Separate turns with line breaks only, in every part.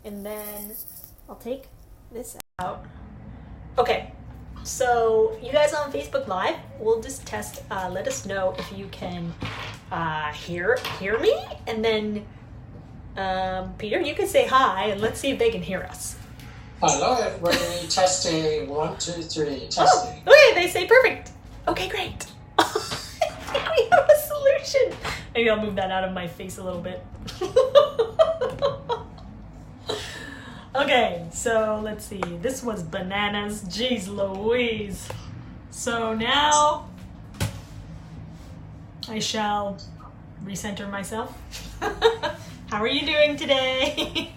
and then I'll take this out. Okay, so you guys on Facebook Live, we'll just test, let us know if you can hear me, and then Peter, you can say hi, and let's see if they can hear us.
Hello everybody, testing, 1, 2, 3, testing.
Oh, okay, they say perfect. Okay, great. I think we have a solution. Maybe I'll move that out of my face a little bit. Okay, so let's see. This was bananas. Jeez Louise. So now I shall recenter myself. How are you doing today?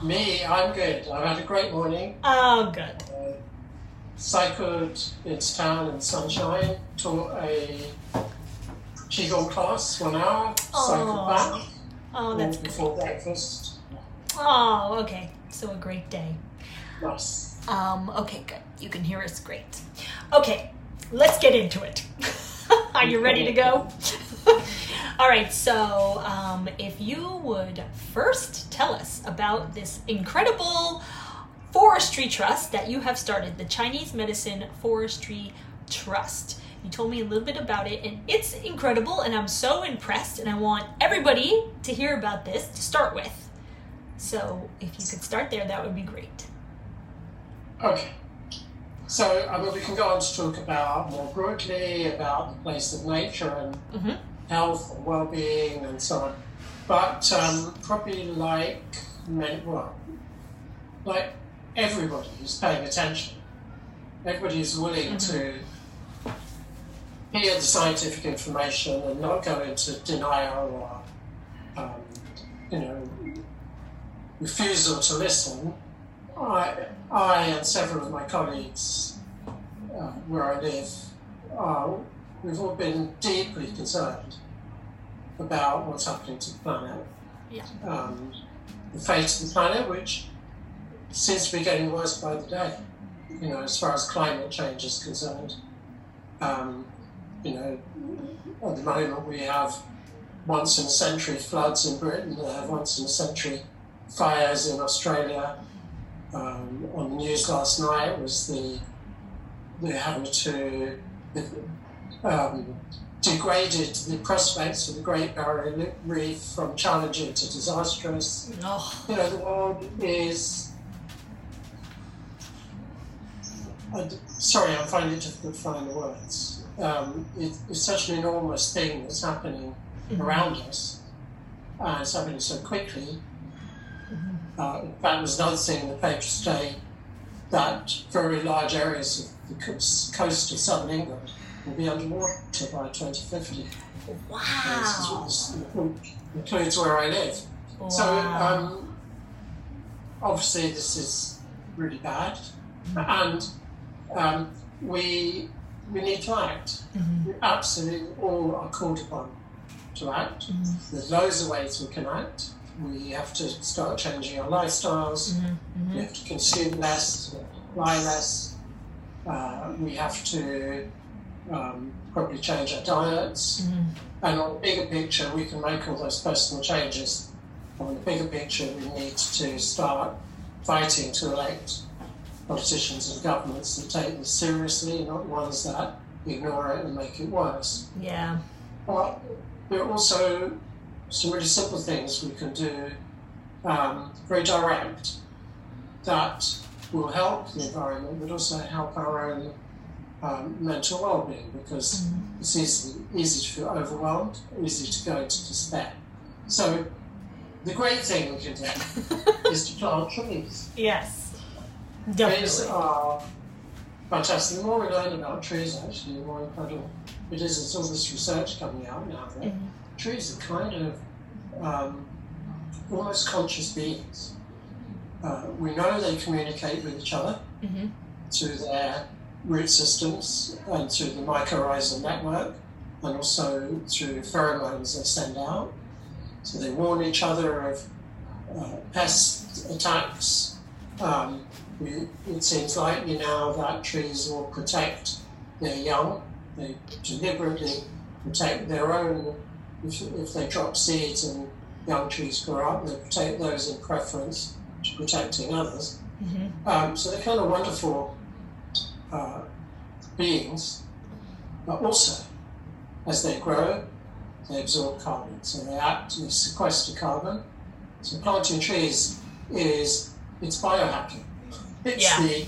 Me, I'm good. I've had a great morning.
Oh, good.
Cycled into town in sunshine, taught a Qigong class, 1 hour, cycled back.
Oh, that's
before breakfast.
Oh, okay. So a great day.
Nice.
Okay, good. You can hear us great. Okay, let's get into it. Are you ready to go? All right, so if you would first tell us about this incredible forestry trust that you have started, the Chinese Medicine Forestry Trust. You told me a little bit about it, and it's incredible, and I'm so impressed, and I want everybody to hear about this to start with. So if you could start there, that would be great.
Okay. So we can go on to talk about more broadly about the place of nature and health and well-being and so on. But probably like everybody who's paying attention, everybody who's willing to hear the scientific information and not go into denial or, refusal to listen. I and several of my colleagues where I live, we've all been deeply concerned about what's happening to the planet.
Yeah.
The fate of the planet, which seems to be getting worse by the day, as far as climate change is concerned. At the moment we have once-in-a-century floods in Britain, they have once-in-a-century fires in Australia. On the news last night was they're having to degraded the prospects of the Great Barrier Reef from challenging to disastrous.
Oh.
The world is... sorry, I'm finding it difficult to find the words. It's such an enormous thing that's happening around us. It's happening so quickly. In fact, there's another thing in the paper today that very large areas of the coast of southern England will be underwater by 2050.
Wow.
This includes where I live.
Wow.
So obviously this is really bad, and we need to act. We absolutely all are called upon to act. There's loads of ways we can act. We have to start changing our lifestyles. We have to consume less, buy less. We have to probably change our diets. And on the bigger picture, we can make all those personal changes. On the bigger picture, we need to start fighting to elect politicians and governments that take this seriously, not ones that ignore it and make it worse.
Yeah.
But there are also some really simple things we can do, very direct, that will help the environment, but also help our own mental well-being, because it's easy to feel overwhelmed, easy to go into despair. So the great thing we can do is to plant trees.
Yes, definitely.
Trees are fantastic. The more we learn about trees, actually, the more incredible it is. There's all this research coming out now that trees are kind of almost conscious beings. We know they communicate with each other through their root systems and through the mycorrhizal network, and also through pheromones they send out. So they warn each other of pest attacks. It seems likely now that trees will protect their young. They deliberately protect their own. If they drop seeds and young trees grow up, they protect those in preference to protecting others. So they're kind of wonderful beings, but also, as they grow, they absorb carbon. So they act to sequester carbon. So planting trees it's biohacking. It's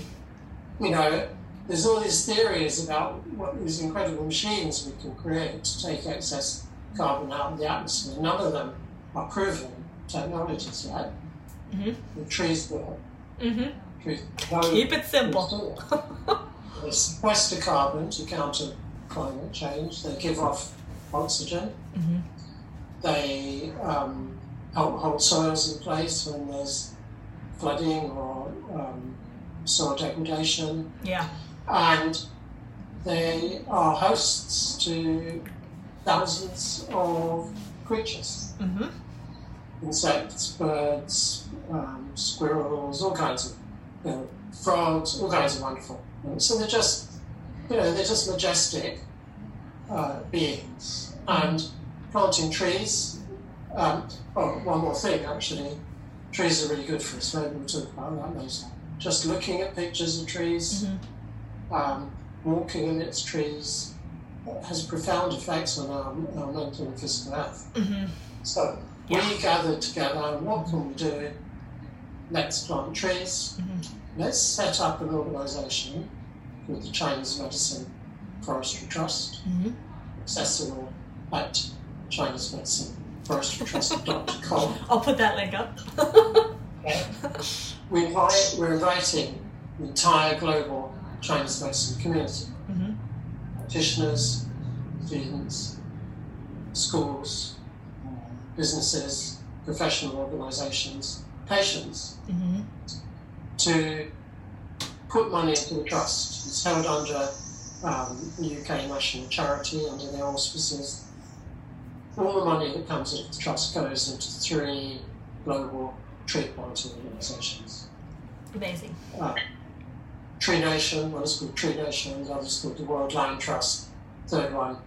there's all these theories about what these incredible machines we can create to take excess carbon out of the atmosphere. None of them are proven technologies yet. The trees will.
Keep it simple.
They sequester carbon to counter climate change. They give off oxygen. They help hold soils in place when there's flooding or soil degradation. And they are hosts to thousands of creatures. Insects, birds, squirrels, all kinds of frogs, all kinds of wonderful. So they're just majestic beings. And planting trees. One more thing actually. Trees are really good for us. Maybe we'll talk about that later. Just looking at pictures of trees, walking amidst trees, has profound effects on our mental and physical health. So we gathered together, and what can we do? Let's plant trees. Let's set up an organisation called the Chinese Medicine Forestry Trust, accessible at ChineseMedicineForestryTrust.com.
I'll put that link up.
We're inviting the entire global Chinese medicine community, practitioners, students, schools, businesses, professional organisations, patients, to put money into the trust. It's held under the UK national charity, under their auspices. All the money that comes into the trust goes into 3 global tree planting organisations.
Amazing.
Tree Nation, one is called Tree Nation, the other is called the World Land Trust. Third one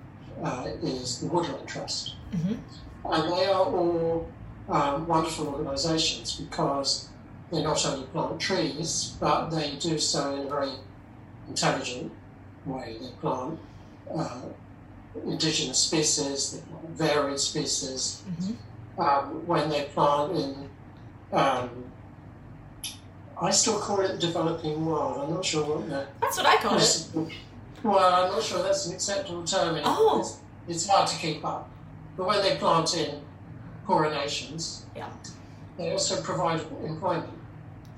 is the Woodland Trust. And they are all wonderful organisations because they not only plant trees, but they do so in a very intelligent way. They plant indigenous species, they plant varied species. When they plant in, I still call it the developing world. I'm not sure what
that's what I call it.
Well, I'm not sure that's an acceptable term. It's hard to keep up. But when they plant in poorer nations, they also provide employment.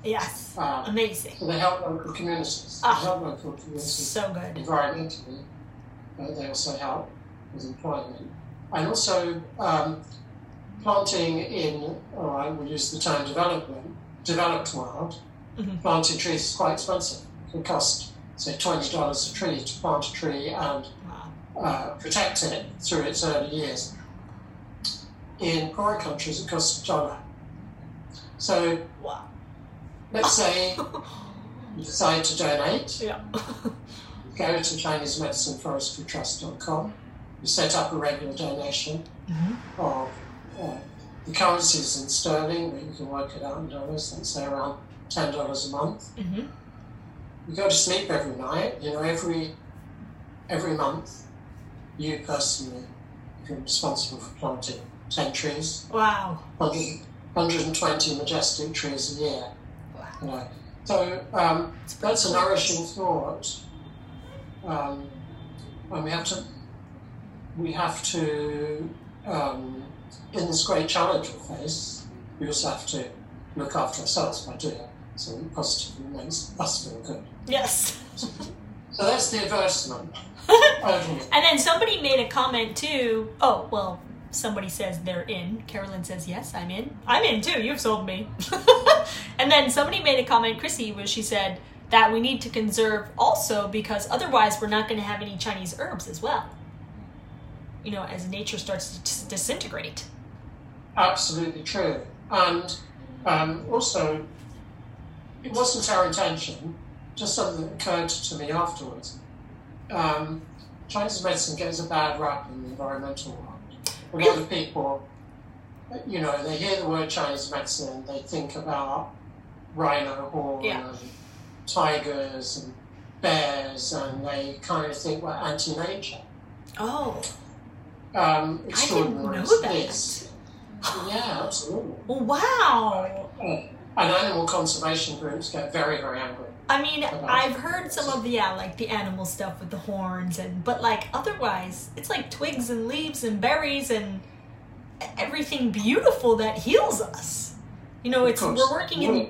Yes, amazing.
So they help local communities. They help local communities
so good.
Environmentally, but they also help with employment. And also planting in, we'll use the term developed world, planting trees is quite expensive. It can cost, say, $20 a tree to plant a tree and protect it through its early years. In poorer countries, it costs $1. So, let's say you decide to donate. Go to ChineseMedicineForestryTrust.com. You set up a regular donation of the currencies in sterling, but you can work it out in dollars. Let's say around $10 a month. You go to sleep every night. Every month, you personally are responsible for planting 10 trees.
Wow.
120 majestic trees a year. Wow. So that's a nourishing thought. And we have to, in this great challenge we face, we also have to look after ourselves by doing something positive that makes us feel good.
Yes.
So that's the advertisement.
And then somebody made a comment too. Oh, well, somebody says they're in. Carolyn says, yes, I'm in. I'm in too. You've sold me. And then somebody made a comment, Chrissy, where she said that we need to conserve also because otherwise we're not going to have any Chinese herbs as well. As nature starts to disintegrate.
Absolutely true. And also, it wasn't our intention, just something that occurred to me afterwards. Chinese medicine gets a bad rap in the environmental world. A lot of people you know, they hear the word Chinese medicine, they think about rhino horn and tigers and bears, and they kind of think we're anti-nature.
Oh.
Extraordinary
I didn't know that.
Yeah, absolutely.
Wow.
And animal conservation groups get very, very angry.
I mean, I've heard some of the animal stuff with the horns, but like otherwise, it's like twigs and leaves and berries and everything beautiful that heals us. You know, we're working in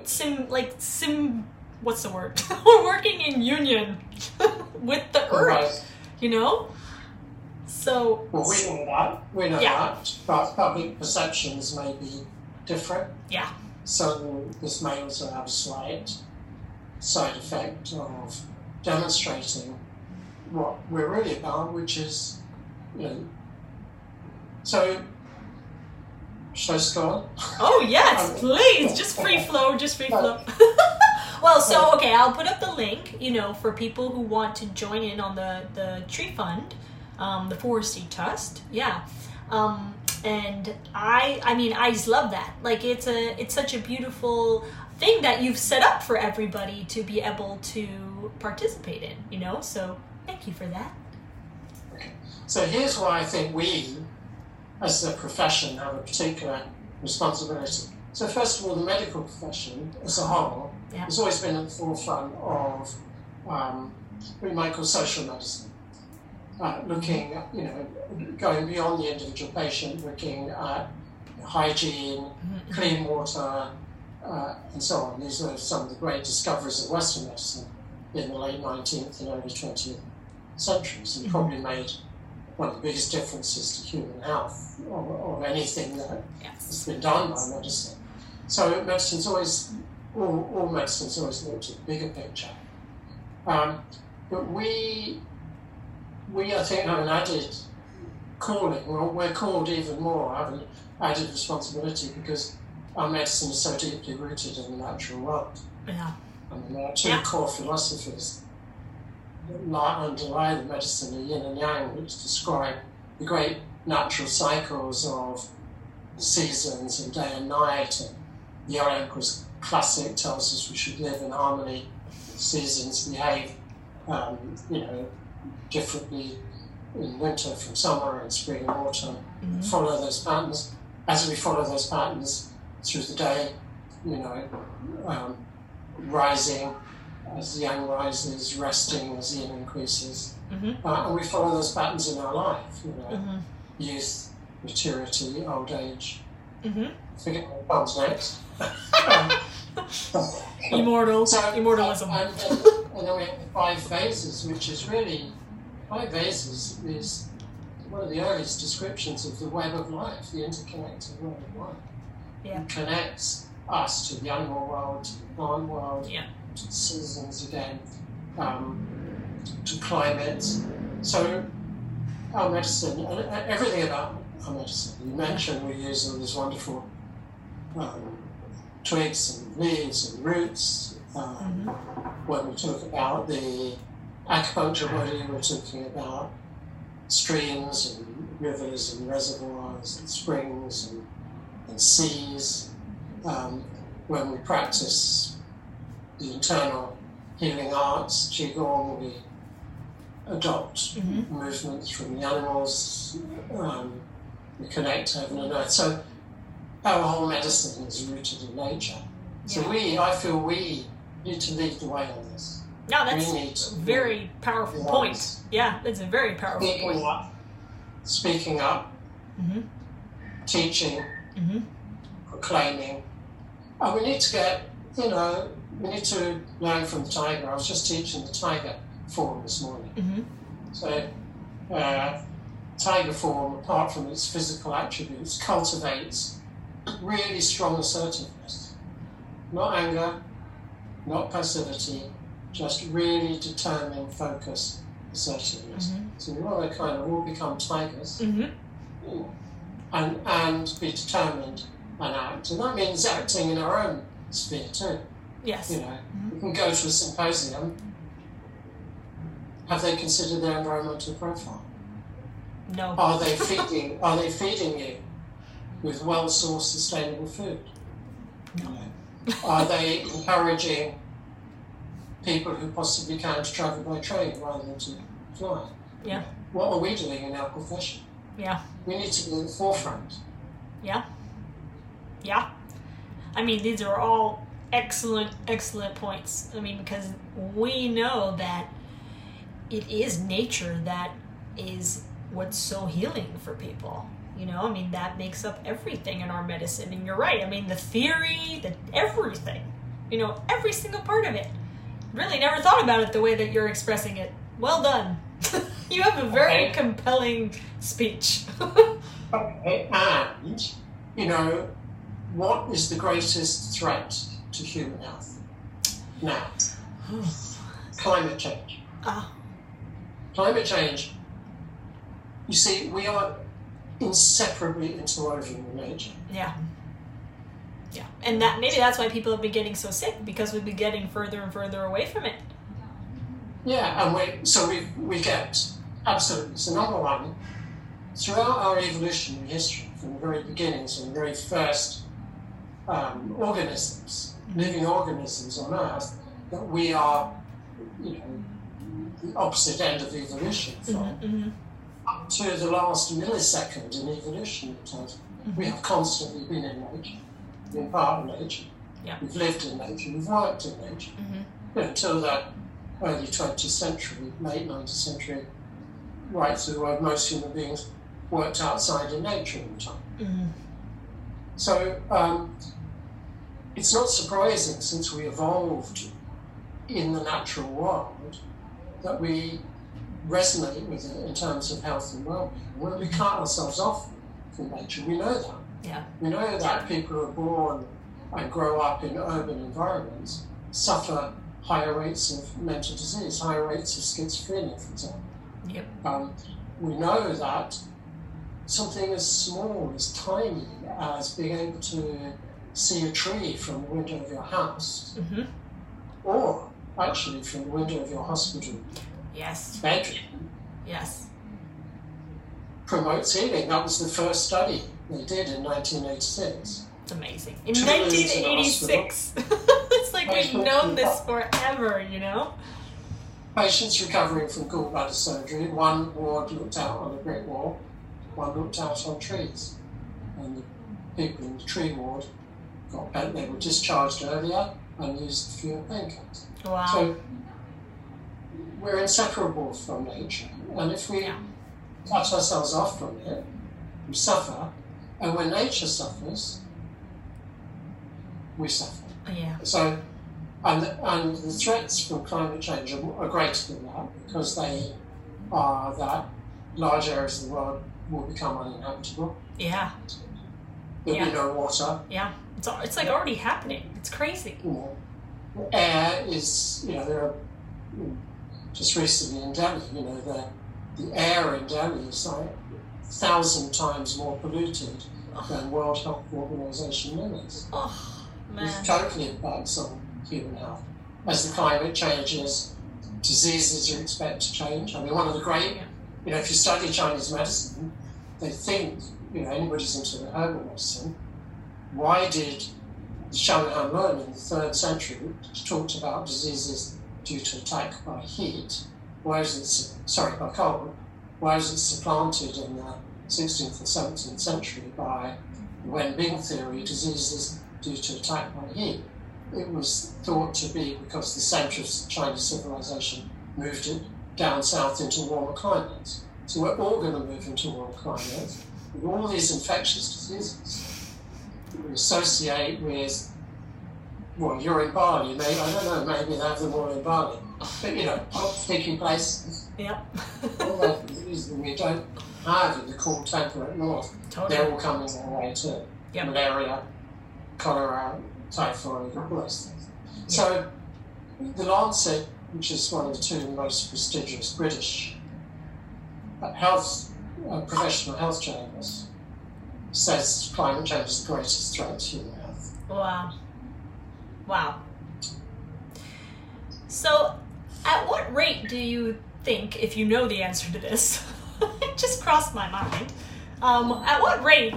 what's the word? We're working in union with the earth. You know. So.
Well, we know that, but public perceptions may be different.
Yeah.
So this may also have a slight side effect of demonstrating what we're really about, which is, you know. So, should I start?
Oh yes, please, just free flow. Well, so okay, I'll put up the link, you know, for people who want to join in on the tree fund, the Forestry Trust. Yeah. And I mean, I just love that. Like, it's such a beautiful thing that you've set up for everybody to be able to participate in, you know? So thank you for that.
Okay. So here's why I think we, as a profession, have a particular responsibility. So first of all, the medical profession as a whole has always been at the forefront of what we might call social medicine. Looking, you know, going beyond the individual patient, looking at hygiene, clean water, and so on. These are some of the great discoveries of Western medicine in the late 19th and early 20th centuries, and probably made one of the biggest differences to human health of anything that has been done by medicine. So medicine's always, all medicine's always looked at the bigger picture. But we I think have an added calling, or we're called even more, have an added responsibility because our medicine is so deeply rooted in the natural world.
Yeah.
And there are two core philosophies that underlie the medicine, the yin and yang, which describe the great natural cycles of seasons and day and night. And the Young Emperor's classic tells us we should live in harmony. Seasons behave, you know, differently in winter from summer and spring and autumn. Follow those patterns. As we follow those patterns through the day, you know, rising as the yang rises, resting as the yin increases, and we follow those patterns in our life. You know, youth, maturity, old age. Forget what comes next.
Immortalism.
And then we have the 5 phases, which is really 5 phases is one of the earliest descriptions of the web of life, the interconnected web of life.
Yeah.
It connects us to the animal world, to the plant world, to the seasons again, to climate. So our medicine, everything about our medicine. You mentioned we use all these wonderful twigs and leaves and roots. When we talk about the acupuncture body, we're talking about streams and rivers and reservoirs and springs and seas. When we practice the internal healing arts, Qigong, we adopt movements from the animals, we connect heaven and earth. So our whole medicine is rooted in nature. So I feel we need to lead the way on this.
No, that's a very powerful point. Yeah, that's a very powerful point.
Speaking up, teaching, proclaiming. And we need to get, you know, we need to learn from the tiger. I was just teaching the tiger form this morning. So, tiger form, apart from its physical attributes, cultivates really strong assertiveness. Not anger, not passivity, just really determined, focused assertiveness. So we want to kind of all become tigers and be determined and act. And that means acting in our own sphere too.
Yes.
You know, we can go to a symposium. Have they considered their environmental profile?
No.
Are they feeding you with well-sourced, sustainable food?
No.
Are they encouraging people who possibly can to travel by train rather than to fly?
Yeah.
What are we doing in our profession?
Yeah.
We need to be at the forefront.
Yeah. Yeah. I mean, these are all excellent points. I mean, because we know that it is nature that is what's so healing for people. You know, I mean, that makes up everything in our medicine. And you're right. I mean, the theory, everything, you know, every single part of it. Really never thought about it the way that you're expressing it. Well done. You have a very compelling speech.
Okay. And, you know, what is the greatest threat to human health now? Climate change. Climate change, you see, we are inseparably interwoven with nature.
Yeah. Yeah. And maybe that's why people have been getting so sick, because we've been getting further and further away from it.
Yeah, and we get, absolutely. So number one, throughout our evolutionary history, from the very beginnings, from the very first organisms, living organisms on Earth, that we are, you know, the opposite end of evolution from, up to the last millisecond in evolution in terms of, we have constantly been in nature, been part of nature.
Yeah.
We've lived in nature, we've worked in nature. You know, until the early 20th century, late 19th century, right through the world, most human beings worked outside in nature all the time. So it's not surprising, since we evolved in the natural world, that we resonate with it in terms of health and well-being. When we cut ourselves off from nature, we know that. Yeah. We know that people who are born and grow up in urban environments suffer higher rates of mental disease, higher rates of schizophrenia, for example. Yep. We know that something as small, as tiny as being able to see a tree from the window of your house, or actually from the window of your hospital bedroom, promotes healing. That was the first study they did in 1986.
It's amazing. In 1986. It's like we've known this forever, you know?
Patients recovering from gallbladder surgery, one ward looked out on a brick wall, one looked out on trees. And the people in the tree ward got better. They were discharged earlier and used fewer painkillers.
Wow.
So we're inseparable from nature. And if we cut ourselves off from it, we suffer. And when nature suffers, we suffer.
Yeah.
So, and the threats from climate change are greater than that, because they are that large areas of the world will become uninhabitable. Yeah. There'll be no water.
Yeah. It's like already happening. It's crazy.
You know, air is, you know, there are, just recently in Delhi, you know, the air in Delhi is like 1,000 times more polluted than World Health Organization limits.
Oh, man.
It totally impacts on human health. As the climate changes, diseases are expected to change. I mean, one of the great, you know, if you study Chinese medicine, they think, you know, anybody's into the herbal medicine, why did Shanghai Lun in the 3rd century, which talked about diseases due to attack by heat, by cold, whereas it's supplanted in the 16th and 17th century by the Wenbing theory, diseases due to attack by heat. It was thought to be because the centre of Chinese civilization moved it down south into warmer climates. So we're all going to move into warmer climates. With all these infectious diseases we associate with, well, you're in Bali, maybe, I don't know, maybe they have them all in Bali. But, you know, hot-speaking places. Yep. All those diseases we don't have in the cool temperate north, they're all coming our way too. Yep. Malaria, cholera, typhoid, all those things. Yep. So, the Lancet, which is one of the 2 most prestigious British professional health journals, says climate change is the greatest threat to human health.
Wow. Wow. So, at what rate do you think, if you know the answer to this, it just crossed my mind, at what rate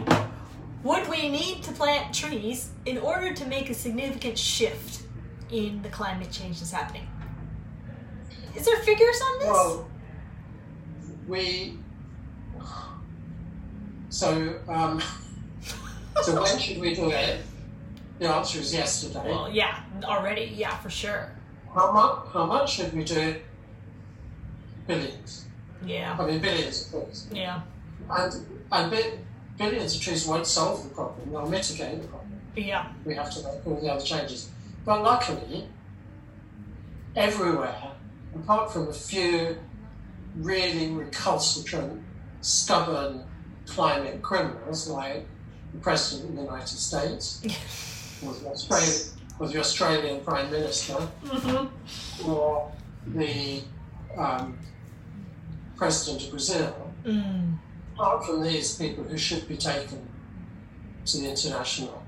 would we need to plant trees in order to make a significant shift in the climate change that's happening? Is there figures on this?
Well, so when should we do it? The answer is yesterday.
Well, yeah, already, yeah, for sure.
How much should we do it? Billions.
Yeah.
I mean, billions of trees.
Yeah.
And billions of trees won't solve the problem. They'll mitigate the problem.
Yeah.
We have to make all the other changes. But luckily, everywhere, apart from a few really recalcitrant, stubborn climate criminals like the President of the United States, or the Australian Prime Minister, or the President of Brazil, apart from these people who should be taken to the international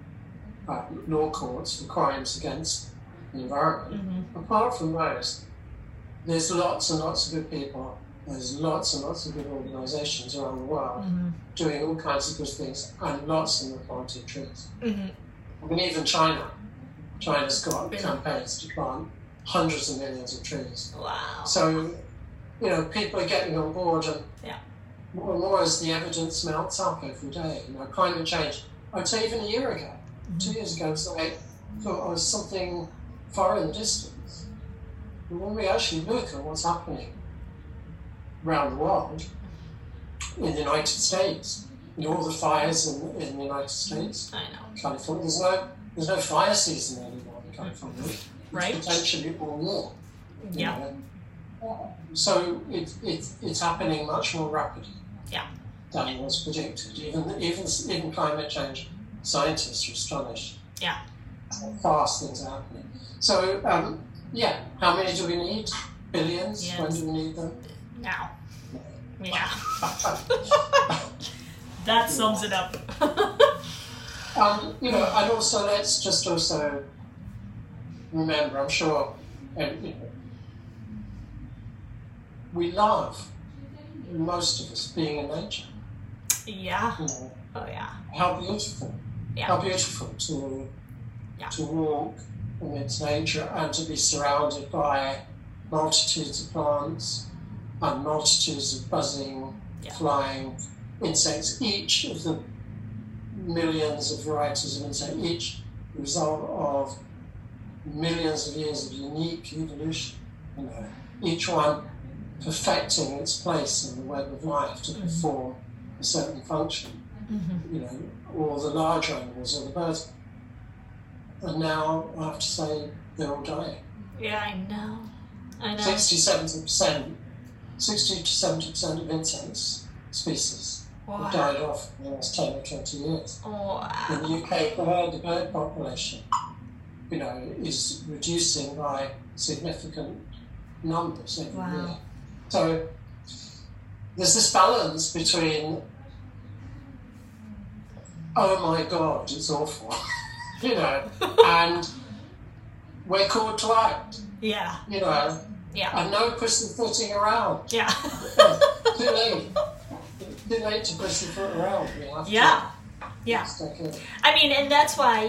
law courts for crimes against the environment, apart from those, there's lots and lots of good people, there's lots and lots of good organisations around the world doing all kinds of good things, and lots of them are planting trees. I mean, even China's got campaigns to plant hundreds of millions of trees.
Wow.
So, people are getting on board, and more and more as the evidence melts up every day. Climate change, I'd say even a year ago, 2 years ago, was like, thought it was something far in the distance. But when we actually look at what's happening around the world, in the United States, all the fires in the United States,
I know.
California, there's no fire season anymore in California. It's
right.
Potentially all more.
Yeah.
So it's happening much more rapidly.
Yeah.
Than was predicted. Even climate change scientists are astonished.
Yeah.
How fast things are happening. So how many do we need? Billions.
Yes.
When do we need them?
Now. Yeah. That sums it up.
And also let's just also remember, I'm sure, we love, most of us, being in nature.
Yeah. Oh yeah.
How beautiful.
Yeah.
How beautiful to walk amidst nature and to be surrounded by multitudes of plants and multitudes of buzzing, flying insects, each of the millions of varieties of insects, each the result of millions of years of unique evolution, each one perfecting its place in the web of life to perform a certain function, or the large animals or the birds. And now I have to say they're all dying.
Yeah, I know.
60 to 70% of insects species have died off in the last 10 or 20 years.
Wow.
In the UK, the bird population, is reducing by significant numbers every year. So there's this balance between, oh my God, it's awful, and we're called to act.
Yeah.
And no pussyfooting around.
Yeah.
Too late. Too late to pussyfoot around. We have to.
Yeah. I mean, and that's why,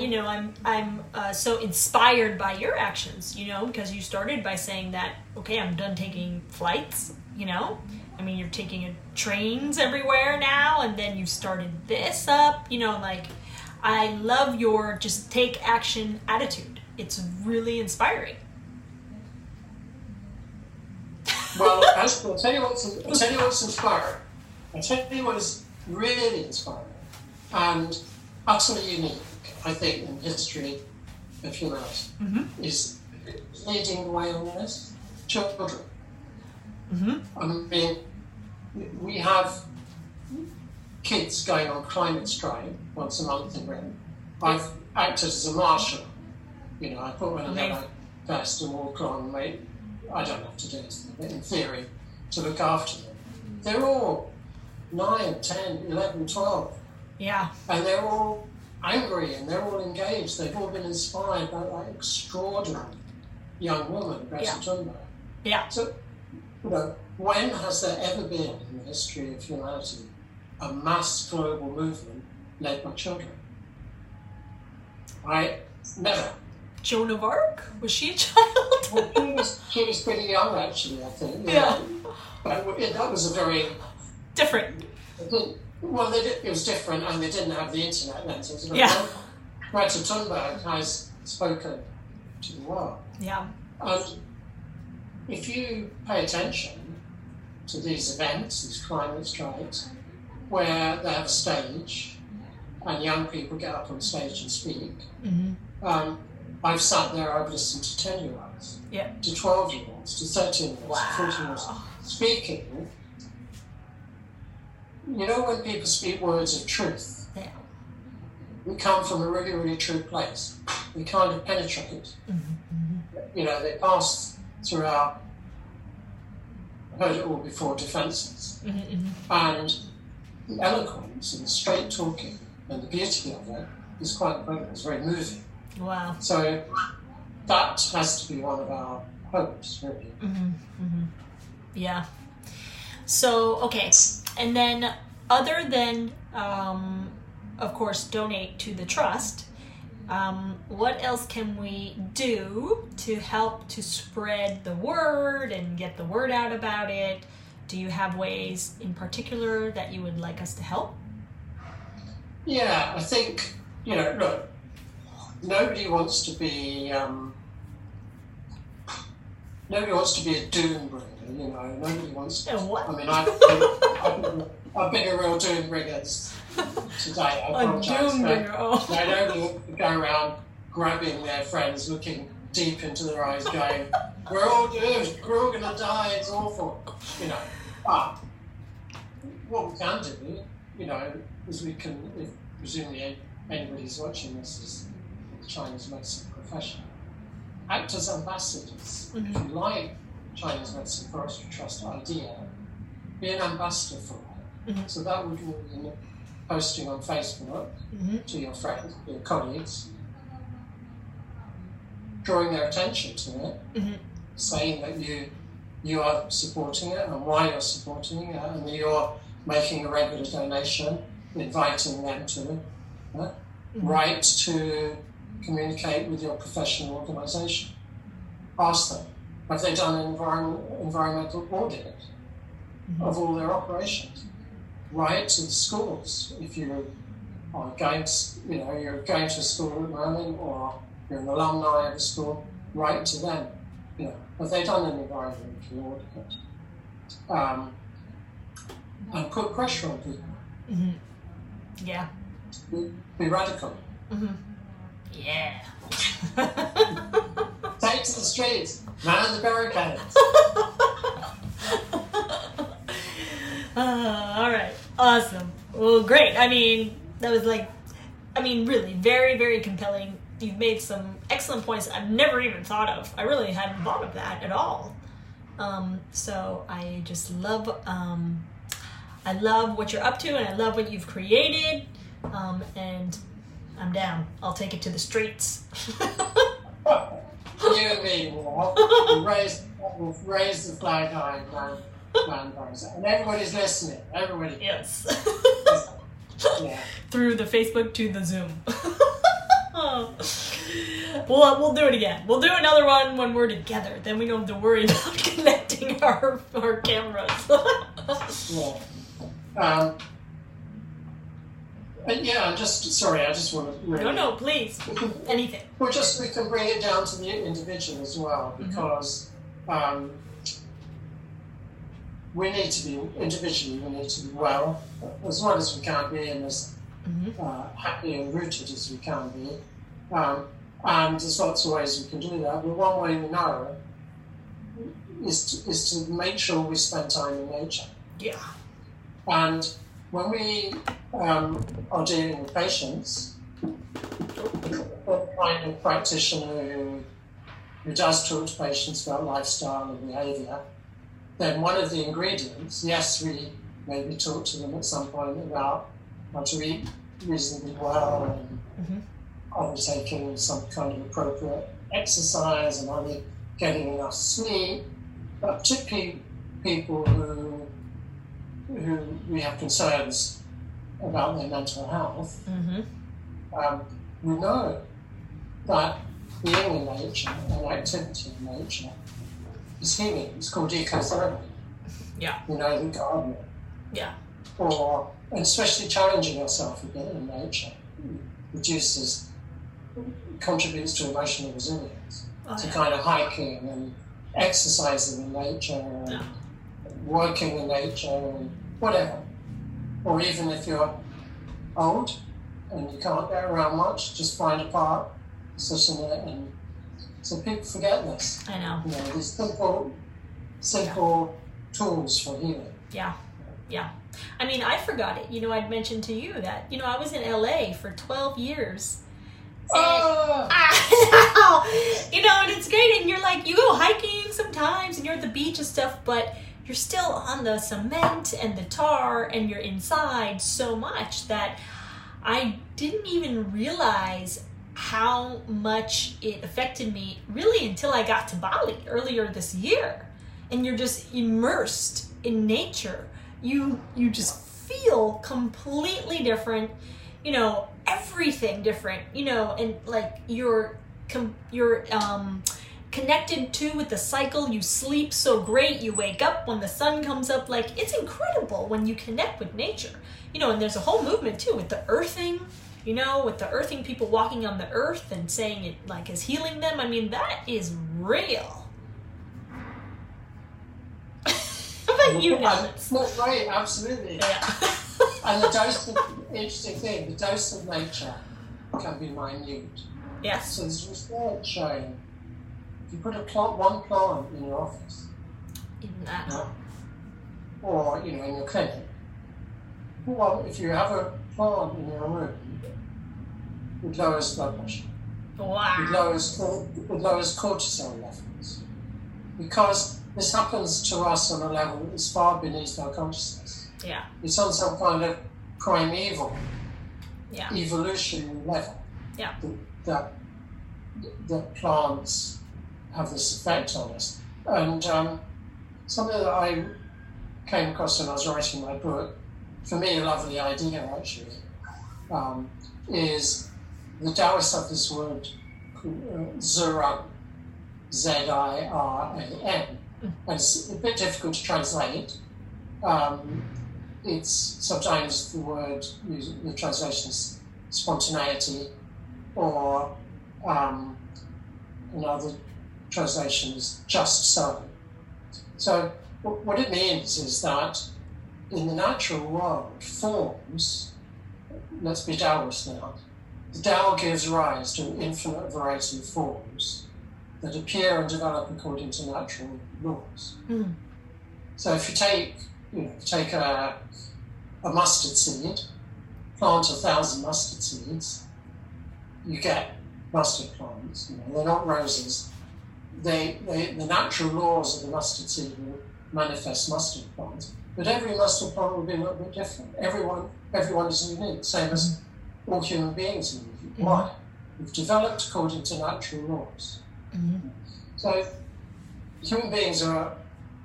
I'm so inspired by your actions, because you started by saying that, okay, I'm done taking flights, I mean, you're taking trains everywhere now, and then you started this up, I love your just take action attitude. It's really inspiring.
Well, I'll tell you what's inspiring. I'll tell you what is really inspiring and utterly unique, I think, in the history of humanity, is leading the way on this. Children. I mean, we have kids going on climate strike once a month in Britain. I've acted as a marshal. I put one of their vest and walk on, mate. I don't have to do this, but in theory, to look after them. They're all 9, 10, 11, 12.
Yeah.
And they're all angry and they're all engaged. They've all been inspired by that extraordinary young woman, Greta Thunberg.
Yeah.
So, when has there ever been in the history of humanity a mass global movement led by children. Right? Never.
Joan of Arc? Was she a child?
Well, she was pretty young, actually, I think.
Yeah.
But that was a very...
Different.
It was different, and they didn't have the internet then, so it was very
Yeah.
Greta Thunberg has spoken to the world.
Yeah.
And if you pay attention to these events, these climate strikes, where they have a stage and young people get up on stage and speak, I've sat there, I've listened to 10-year-olds, to 12-year-olds, to 13-year-olds, to 14-year-olds speaking. You know, when people speak words of truth, we come from a really, really true place. We kind of penetrate. You know, they pass through our, heard it all before, defences. And the eloquence and the straight talking and the beauty of it is quite incredible. It's very moving.
Wow.
So that has to be one of our hopes, really.
Yeah. So, okay. And then other than, of course, donate to the trust, what else can we do to help to spread the word and get the word out about it? Do you have ways in particular that you would like us to help?
Yeah, I think, you know, look, nobody wants to be a doom bringer, you know. Nobody wants to.
What?
I mean, I've been a real doom bringer today. I apologise.
Doom bringer. Oh.
I don't go around grabbing their friends, looking deep into their eyes, going, "We're all doomed. We're all going to die. It's awful," you know. But what we can do, you know, is we can, if presumably anybody's watching this is the Chinese medicine profession, act as ambassadors. If you like Chinese Medicine Forestry Trust idea, be an ambassador for it. So that would mean posting on Facebook to your friends, your colleagues, drawing their attention to it, saying that you are supporting it and why you're supporting it, and you're making a regular donation, inviting them to write to communicate with your professional organisation. Ask them, have they done an environmental audit of all their operations? Write to the schools if you are going to, you know, you're going to a school at the moment, or you're an alumni of a school. Write to them. You know, have they done an environmental audit? And put pressure on people.
Yeah.
Be radical.
Yeah.
Take to the streets. Man the barricades.
All right. Awesome. Well, great. I mean, that was really very, very compelling. You've made some excellent points I've never even thought of. I really hadn't thought of that at all. So I just love, I love what you're up to, and I love what you've created. And I'm down. I'll take it to the streets.
You and me will raise the flag high, man, and everybody's listening. Everybody.
Yes.
Yeah.
Through the Facebook to the Zoom. We'll do it again. We'll do another one when we're together. Then we don't have to worry about connecting our cameras.
Yeah. Yeah, I just want to really...
No, please. Anything.
We can bring it down to the individual as well, because we need to be, individually, we need to be well as we can be, and as happy and rooted as we can be. And there's lots of ways we can do that, but one way we know is to make sure we spend time in nature.
Yeah.
And when we are dealing with patients, the kind of practitioner who does talk to patients about lifestyle and behaviour, then one of the ingredients, yes, we maybe talk to them at some point about how to eat reasonably well, and are they taking some kind of appropriate exercise, and are they getting enough sleep, but particularly people who we have concerns about their mental health, we know that being in nature and activity in nature is healing. It's called ecotherapy.
Yeah.
The gardener.
Yeah.
And especially challenging yourself a bit in nature contributes to emotional resilience. Kind of hiking and exercising in nature and working in nature and whatever. Or even if you're old and you can't get around much, just find a park, sit in it, and so people forget this.
I know.
These simple tools for healing.
Yeah. Yeah. I mean, I forgot it. I'd mentioned to you that, I was in LA for 12 years. And it's great. And you're like, you go hiking sometimes and you're at the beach and stuff, but you're still on the cement and the tar and you're inside so much that I didn't even realize how much it affected me really until I got to Bali earlier this year. And you're just immersed in nature. You just feel completely different, everything different, and like you're connected to with the cycle. You sleep so great, you wake up when the sun comes up. Like, it's incredible when you connect with nature, and there's a whole movement too with the earthing, with the earthing, people walking on the earth and saying it like is healing them. I mean, that is real.
Right, absolutely.
Yeah.
And the dose of nature can be minute.
Yes.
So there's research showing if you put one plant in your office, or in your clinic, if you have a plant in your room, it lowers blood pressure.
Wow.
It lowers cortisol levels, because this happens to us on a level that is far beneath our consciousness.
Yeah.
It's on some kind of primeval, evolutionary level.
Yeah.
That plants have this effect on us. And something that I came across when I was writing my book, for me a lovely idea actually, is the Taoists have this word Ziran, Z-I-R-A-N. And it's a bit difficult to translate. It's sometimes the translation is spontaneity, or another translation is just so. So what it means is that in the natural world, forms, let's be Taoist now, the Tao gives rise to an infinite variety of forms that appear and develop according to natural laws. So if you take a mustard seed, plant 1,000 mustard seeds, you get mustard plants. They're not roses. The natural laws of the mustard seed will manifest mustard plants, but every mustard plant will be a little bit different. Everyone is unique, same as all human beings are unique. Why? We've developed according to natural laws. So human beings are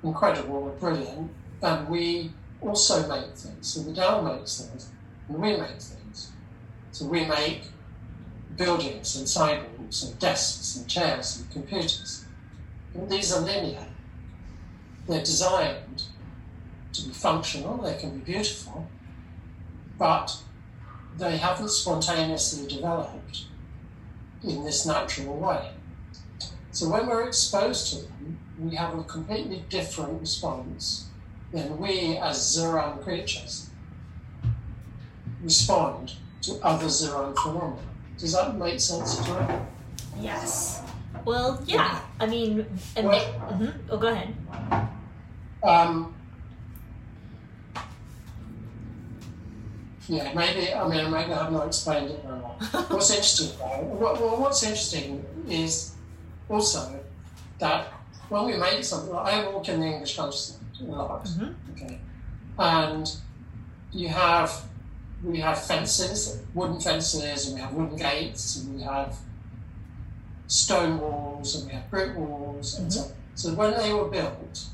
incredible, we're brilliant, and we also make things. So the Tao makes things, and we make things. So we make buildings and sidewalks and desks and chairs and computers. And these are linear. They're designed to be functional, they can be beautiful, but they haven't spontaneously developed in this natural way. So when we're exposed to them, we have a completely different response than we as Ziran creatures respond to other Ziran phenomena. Does that make sense to you?
Yes. Well, yeah. I mean, go ahead.
Maybe I've not explained it very well. What's interesting is also that when we make something, I walk in the English countryside a lot, okay, and we have fences, wooden fences, and we have wooden gates, and we have stone walls, and we have brick walls, and so on. So when they were built,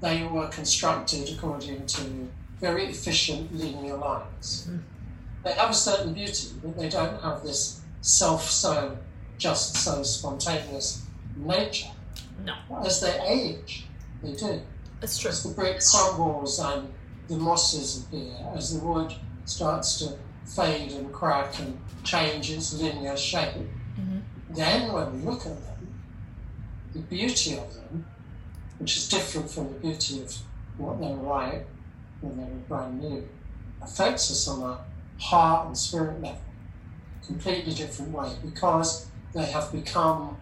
they were constructed according to very efficient linear lines. They have a certain beauty, but they don't have this self-so, just so spontaneous nature.
No.
As they age, they do.
That's true.
As the brick crumbles and the mosses appear, as the wood starts to fade and crack and change its linear shape, then when we look at them, the beauty of them, which is different from the beauty of what they were like when they were brand new, affects us on a heart and spirit level, completely different way, because they have become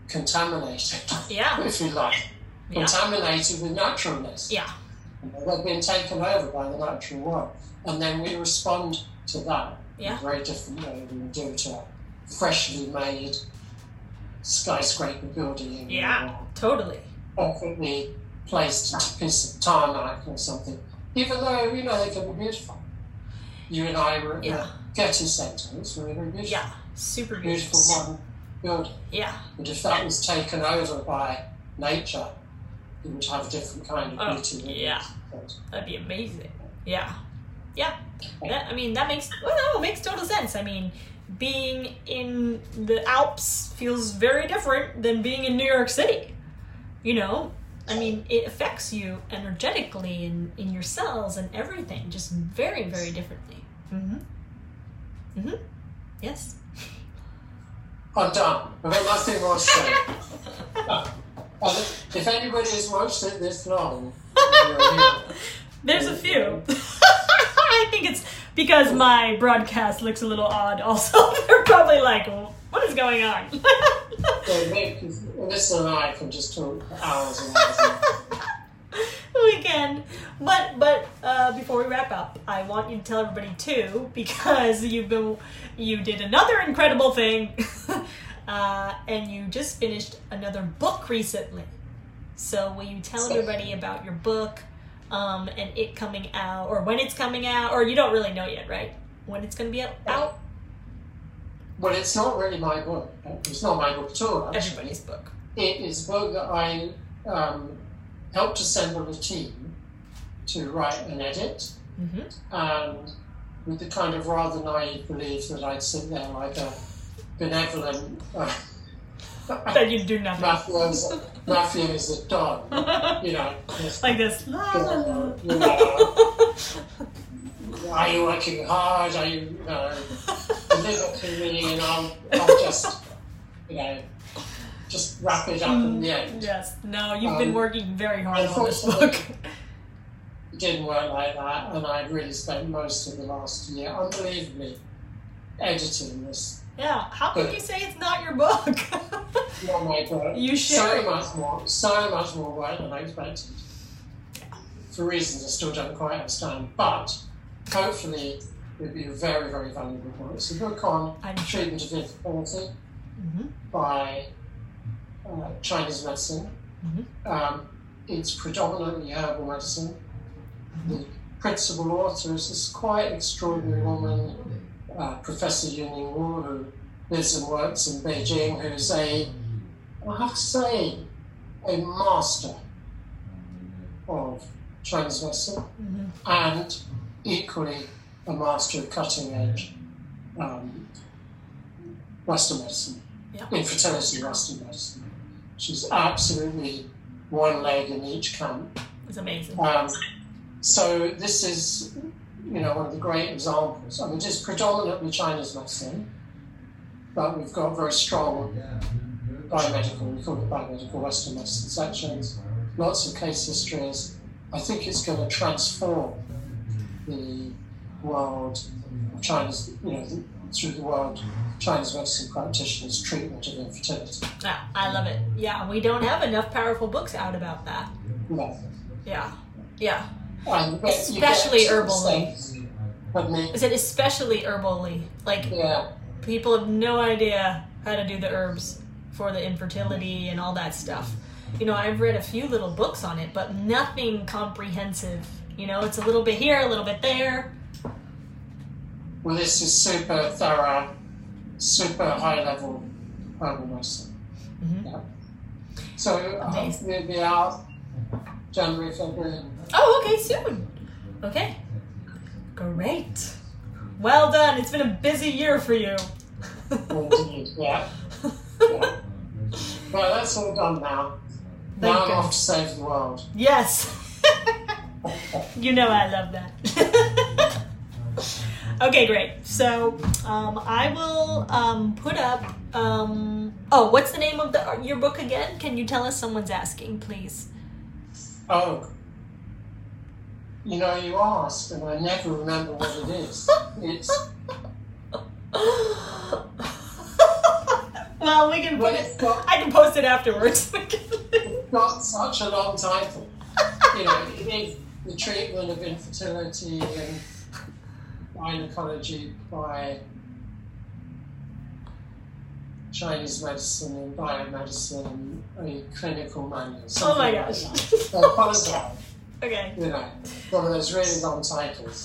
contaminated, if you like, contaminated with naturalness.
Yeah.
They've been taken over by the natural world, and then we respond to that in a very different way than we do to a freshly made skyscraper building.
Yeah, totally.
Perfectly placed piece of tarmac or something, even though, they can be beautiful. You and I were at the Getty Centre. It's very, very beautiful.
Yeah, super
beautiful modern building.
Yeah.
But if that was taken over by nature, it would have a different kind of beauty.
Yeah, that'd be amazing. Yeah. That makes total sense. I mean, being in the Alps feels very different than being in New York City. I mean, it affects you energetically in your cells and everything, just very, very differently. Yes.
I'm done. I've got nothing more to say. If anybody has watched it this long,
there's a few. I think it's because my broadcast looks a little odd also. They're probably like, what is going on?
Alyssa and I can just talk for hours and hours.
We can. But before we wrap up, I want you to tell everybody too, because you did another incredible thing, and you just finished another book recently. So will you tell everybody about your book, and it coming out, or when it's coming out, or you don't really know yet, right? When it's going to be out?
Well, it's not really my book. It's not my book at all, actually.
Everybody's book.
It is a book that I helped assemble a team to write and edit, and with the kind of rather naive belief that I'd sit there like a benevolent
that you do nothing.
Mafioso don,
like this.
Are you working hard? Are you, deliver to me, and I'll just, just wrap it up in the end.
Yes. No, you've been working very hard on this book.
It didn't work like that, and I'd really spent most of the last year unbelievably editing this.
Yeah. How can you say it's not your book?
Not my book.
You should.
So much more work than I expected. For reasons I still don't quite understand, but hopefully it'll be a very, very valuable book. It's a book on treatment of infertility by Chinese medicine. It's predominantly herbal medicine. The principal author is this quite extraordinary woman, Professor Yuning Wu, who lives and works in Beijing, who's I have to say, a master of Chinese medicine, and equally a master of cutting-edge Western medicine, infertility Western medicine. She's absolutely one leg in each camp.
It's amazing.
So this is, one of the great examples. I mean, it is predominantly Chinese medicine, but we've got very strong biomedical, we call it biomedical Western medicine sections, lots of case histories. I think it's going to transform the world of Chinese, through the world Chinese medicine practitioners' treatment of infertility.
Yeah, I love it. Yeah, we don't have enough powerful books out about that.
No.
Yeah.
Especially
herbally. Is it especially herbally? People have no idea how to do the herbs for the infertility and all that stuff. I've read a few little books on it, but nothing comprehensive. It's a little bit here, a little bit there.
Well, this is super thorough, super high-level herbal medicine. Yeah. So we'll be out January, February.
Oh, okay, soon. Okay. Great. Well done. It's been a busy year for you.
Indeed, yeah. Well, that's all done now. Now I'm off to save the world.
Yes. You know I love that. Okay, great. So I will put up... what's the name of your book again? Can you tell us? Someone's asking, please.
Oh. You know, you asked, and I never remember what it is. It's...
Well, we can put it... I can post it afterwards.
It's got such a long title. You know, it is the treatment of infertility and gynecology by Chinese medicine and biomedicine, a clinical manual.
Oh my gosh.
Like so apologize.
Okay.
You know, one of those really long titles.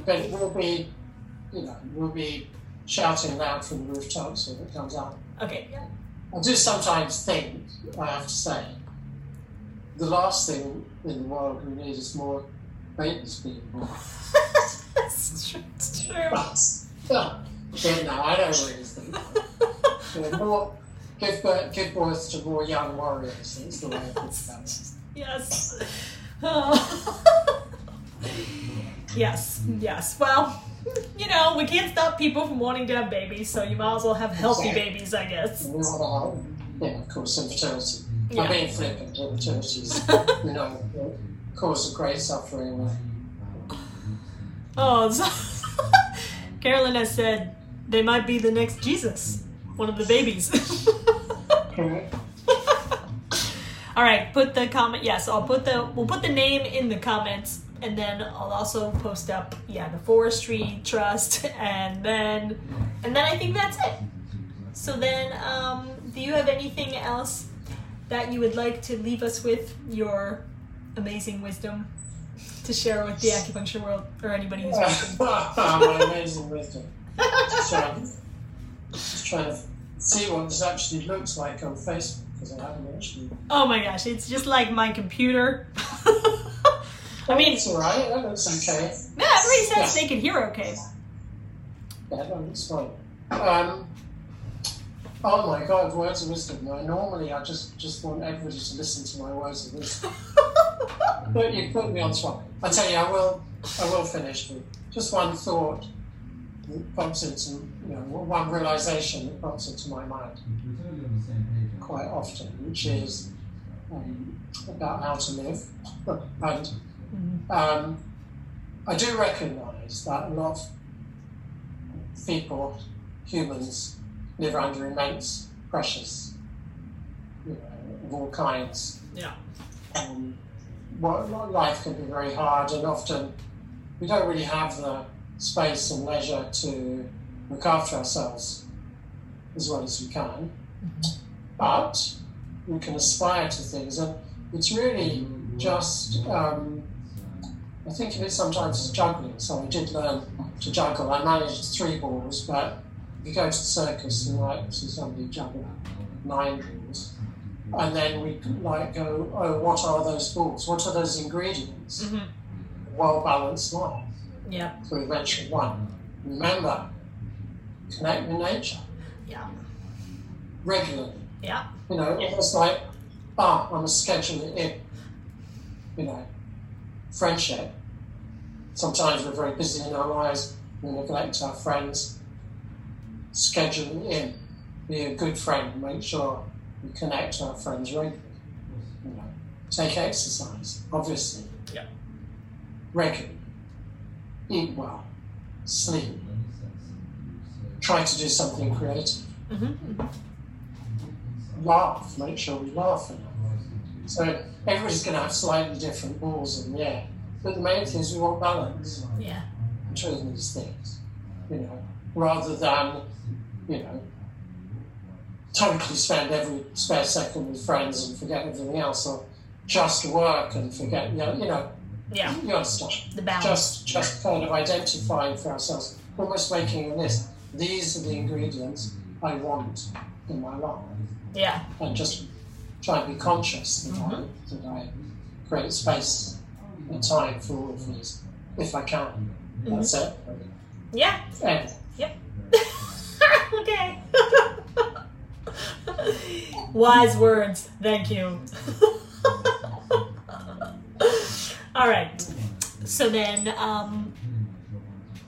But we'll be shouting loud from the rooftops when it comes out.
Okay. Yeah.
I do sometimes think, I have to say, the last thing in the world we need is more babies being born.
It's true.
But no, I don't really think that. You know, give birth to more young warriors. That's the way I think about it.
Yes. Yes. Well, you know, we can't stop people from wanting to have babies, so you might as well have healthy babies, I guess.
Yeah, of course, infertility.
Yeah.
I'm being flippant. Infertility is, you know, cause of great suffering.
Oh, so Carolyn has said they might be the next Jesus, one of the babies. All right, put the comment. Yes, we'll put the name in the comments, and then I'll also post up the Forestry Trust, and then I think that's it. So then, do you have anything else that you would like to leave us with, your amazing wisdom to share with the acupuncture world or anybody who's watching?
My amazing wisdom. Just trying to see what this actually looks like on Facebook, because I haven't actually...
Oh my gosh, it's just like my computer. I mean...
It's alright, that looks okay.
No, everybody says they can hear okay.
Yeah, that looks fine. Oh my God, words of wisdom. No, normally I just want everybody to listen to my words of wisdom. But you put me on spot. I tell you, I will finish with just one thought that pops into, one realization that pops into my mind quite often, which is about how to live. And I do recognise that a lot of people, humans, live under immense pressures, of all kinds.
Yeah.
Life can be very hard, and often we don't really have the space and leisure to look after ourselves as well as we can. But we can aspire to things, and it's really just, I think of it sometimes as juggling. So I did learn to juggle. I managed 3 balls, but if you go to the circus and see somebody juggle 9 balls, and then we go, oh, what are those balls? What are those ingredients? Mm-hmm. Well-balanced life.
Yeah.
So we mentioned 1. Remember, connect with nature.
Yeah.
Regularly.
Yeah.
Almost like, I must schedule it in. Friendship. Sometimes we're very busy in our lives, we neglect our friends. Schedule it in. Be a good friend, make sure we connect our friends regularly. Take exercise, obviously.
Yeah.
Regularly. Eat well. Sleep. Try to do something creative.
Mm-hmm.
Laugh. Make sure we laugh enough. So everybody's going to have slightly different balls in the air. But the main thing is we want balance between these things. Rather than, totally spend every spare second with friends and forget everything else, or just work and forget, you understand.
The balance.
Just kind of identifying for ourselves, almost making a list. These are the ingredients I want in my life.
Yeah.
And just try and be conscious that I create space a time for all of these if I can. That's it.
Yeah.
End.
Yep. Okay. Wise words. Thank you. All right. So then,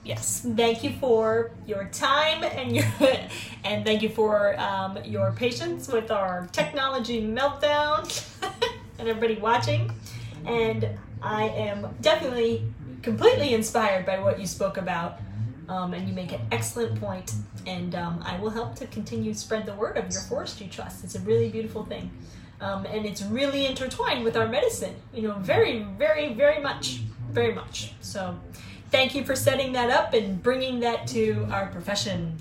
yes, thank you for your time and thank you for your patience with our technology meltdown and everybody watching. And I am definitely completely inspired by what you spoke about. And you make an excellent point, and I will help to continue to spread the word of your forestry trust. It's a really beautiful thing, and it's really intertwined with our medicine, very, very, very much, very much. So thank you for setting that up and bringing that to our profession.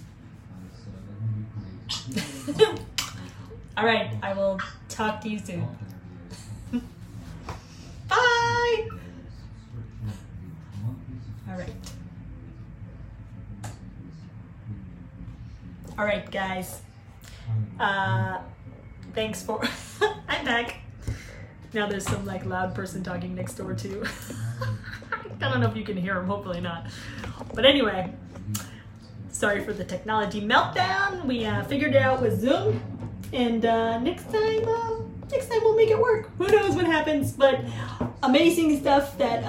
All right, I will talk to you soon. Bye! All right. All right, guys. Thanks for... I'm back. Now there's some loud person talking next door too. I don't know if you can hear him, hopefully not. But anyway, sorry for the technology meltdown. We figured it out with Zoom, and next time we'll make it work. Who knows what happens, but amazing stuff that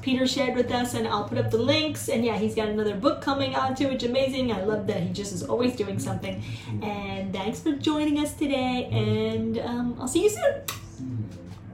Peter shared with us, and I'll put up the links. And yeah, he's got another book coming out too, which is amazing. I love that he just is always doing something. And thanks for joining us today, and I'll see you soon.